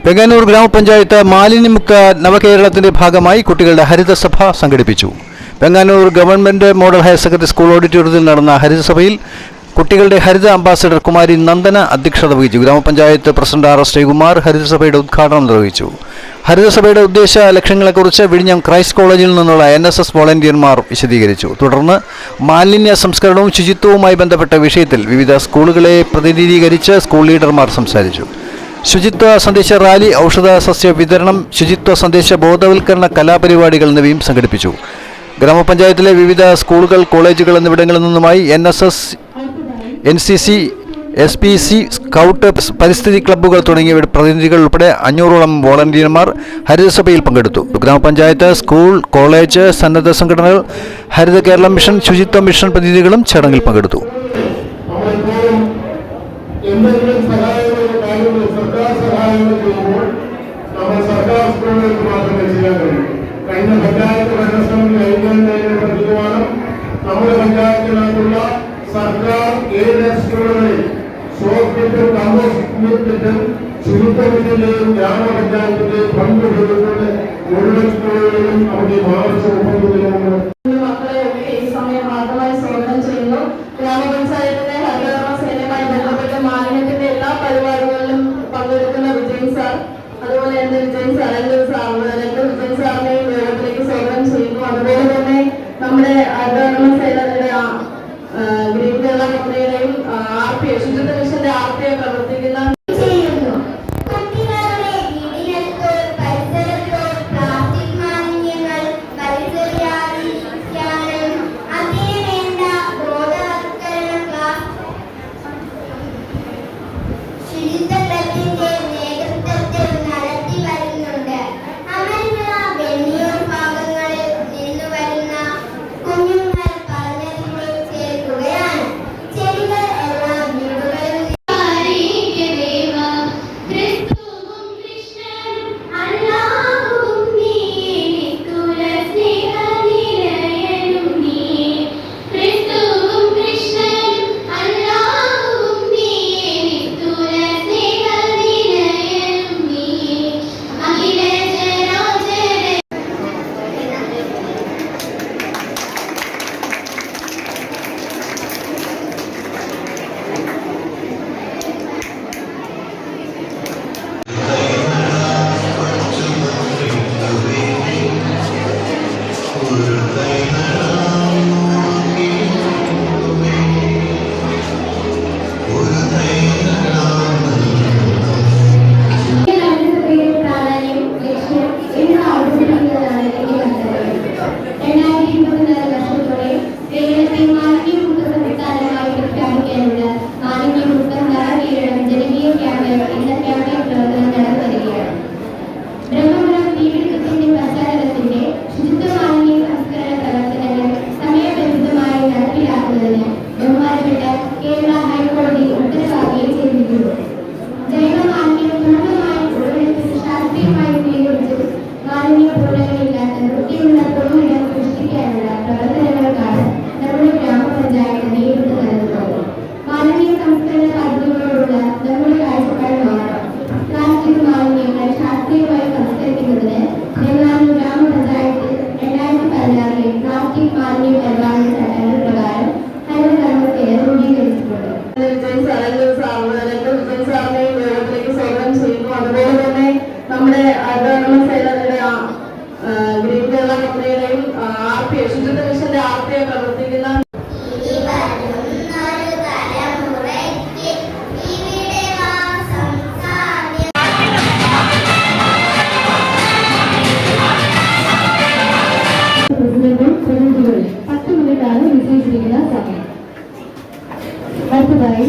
വെങ്ങാനൂർ ഗ്രാമപഞ്ചായത്ത് മാലിന്യമുക്ത നവകേരളത്തിന്റെ ഭാഗമായി കുട്ടികളുടെ ഹരിതസഭ സംഘടിപ്പിച്ചു. Venganoor government model higher secondary school ഓഡിറ്റോറിയത്തിൽ നടന്ന ഹരിതസഭയിൽ കുട്ടികളുടെ ഹരിത അംബാസഡർ കുമാരി നന്ദന അധ്യക്ഷത വഹിച്ചു. ഗ്രാമപഞ്ചായത്ത് പ്രസിഡന്റ് ആർ. ശ്രീകുമാർ ഹരിതസഭയുടെ ഉദ്ഘാടനം നിർവഹിച്ചു. ഹരിതസഭയുടെ ഉദ്ദേശ ലക്ഷ്യങ്ങളെക്കുറിച്ച് വിഴിഞ്ഞം ക്രൈസ്റ്റ് കോളേജിൽ നിന്നുള്ള NSS വോളണ്ടിയർമാർ വിശദീകരിച്ചു. തുടർന്ന് മാലിന്യ സംസ്കരണവും ശുചിത്വവുമായി ബന്ധപ്പെട്ട വിഷയത്തിൽ വിവിധ സ്കൂളുകളെ പ്രതിനിധീകരിച്ച് സ്കൂൾ ലീഡർമാർ സംസാരിച്ചു. ശുചിത്വ സന്ദേശ റാലി, ഔഷധ സസ്യ വിതരണം, ശുചിത്വ സന്ദേശ ബോധവൽക്കരണ കലാപരിപാടികൾ എന്നിവയും സംഘടിപ്പിച്ചു. ഗ്രാമപഞ്ചായത്തിലെ വിവിധ സ്കൂളുകൾ, കോളേജുകൾ എന്നിവിടങ്ങളിൽ നിന്നുമായി NSS, NCC, SPC, സ്കൗട്ട്, പരിസ്ഥിതി ക്ലബ്ബുകൾ തുടങ്ങിയ പ്രതിനിധികൾ ഉൾപ്പെടെ 500ഓളം വോളണ്ടിയർമാർ ഹരിതസഭയിൽ പങ്കെടുത്തു. ഗ്രാമപഞ്ചായത്ത്, സ്കൂൾ, കോളേജ്, സന്നദ്ധ സംഘടനകൾ, ഹരിത കേരളം മിഷൻ, ശുചിത്വ മിഷൻ പ്രതിനിധികളും ചടങ്ങിൽ പങ്കെടുത്തു. കഴിഞ്ഞ പഞ്ചായത്ത് ഭരണസമിതി ഐക്യത്തിൻ്റെ പ്രതിവാദം നമ്മുടെ പഞ്ചായത്തിനകത്തുള്ള സർക്കാർ എയ്ഡഡ് സ്കൂളുകളിൽ സോപ്പിട്ടും കമ്പോസ്റ്റിട്ടും ശുചിത്വത്തിന്റെയും ഗ്രാമപഞ്ചായത്തിന്റെയും പങ്കുകൊടുത്തുകൊണ്ട് മുഴുവൻ സ്കൂളുകളിലും അവരുടെ മാർച്ച് 30 മക്കളെ ഈ സമയം ഭാഗമായി സ്വാഗതം ചെയ്യുന്നു. ഗ്രാമപഞ്ചായത്തിന്റെ ഹരിതകർമ്മ സേനയുമായി ബന്ധപ്പെട്ട മാലിന്യത്തിന്റെ എല്ലാ പരിപാടികളിലും പങ്കെടുക്കുന്ന വിജയൻ സാർ, അതുപോലെ തന്നെ വിജയൻ സാറിനെയും യോഗത്തിലേക്ക് സ്വാഗതം ചെയ്യുന്നു. അതുപോലെ തന്നെ നമ്മുടെ ഹരിതകർമ്മ സേനയുടെ ഗ്രീൻ കേരള കമ്പനിയുടെയും ശുചിത്വ മിഷന്റെ RPO പ്രവർത്തിക്കുന്ന നമ്മുടെ ഹരിതകർമ്മ സേനയുടെ ഗ്രീൻ കേരള കമ്പനിയുടെയും ശുചിത്വ മിഷന്റെ RPO പ്രവർത്തിക്കുന്ന പ്രസിഡന്റും പ്രതിനിധികളും 10 മിനിറ്റാണ് നിശ്ചയിച്ചിരിക്കുന്ന സമയം. അടുത്തതായി